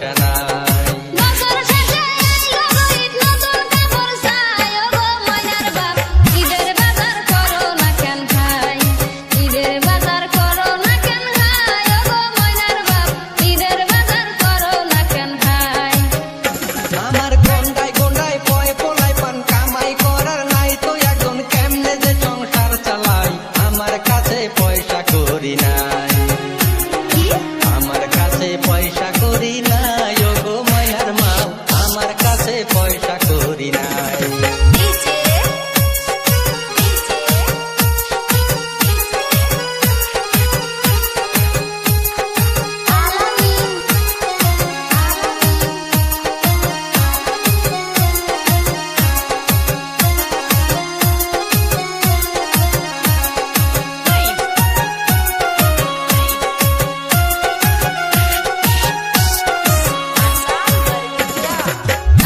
পয়সা নাই। বছর শেষে আইলো ঈদ, নতুন কাপড় চাই, ওগো ময়নার বাপ, ঈদের বাজার করো না কেন ভাই? ঈদের বাজার করো না কেন ভাই? ওগো ময়নার বাপ, ঈদের বাজার করো না কেন ভাই? আমার গন্ডায় গন্ডায় পয় পোলাই পান, কামাই করার নাই তো এখন কেমনে যে সংসার চালাই, আমার কাছে পয়সা করি নাই, কি? আমার কাছে পয়সা করি নাই, ওগো ময়নার মা, আমার কাছে পয়সা করি নাই।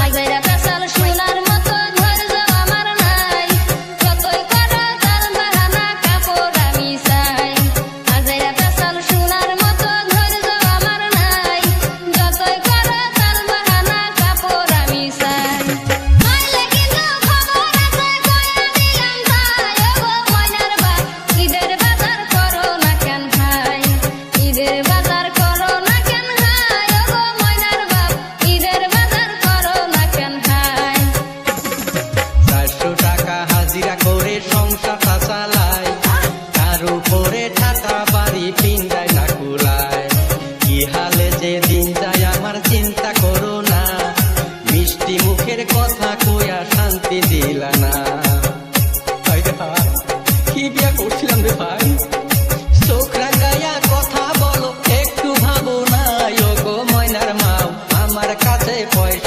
আইগেরা পেশাল সোনার মতো ধৈর্য আমার নাই, যতই করো তার বাহানা কাপড় আমি চাই। আইগেরা পেশাল সোনার মতো ধৈর্য আমার নাই, যতই করো তার বাহানা কাপড় আমি চাই। হইলে কিন্তু খবর আছে কইয়া দিলাম তাই, ওগো ময়নার বাপ, ঈদের বাজার করো না কেন ভাই? ঈদের বাজার করো না কেন ভাই? ওগো ময়নার বাপ, ঈদের বাজার করো না কেন ভাই? 400 টাকা হাজিরা করে সংসারটা চালাই, তার উপরে ঠাটা বাড়ি পিন্ডায় না কুলায়, কি হালে যে দিন যায় আমার চিন্তা করো না, মিষ্টি মুখের কথা কইয়া শান্তি দিলা না। ভাই রে ভাই, কি বিয়া করছিলাম রে ভাই, চোখ রাঙাইয়া কথা বলো, একটু ভাবো না, ওগো ময়নার মা, আমার কাছে পয়সা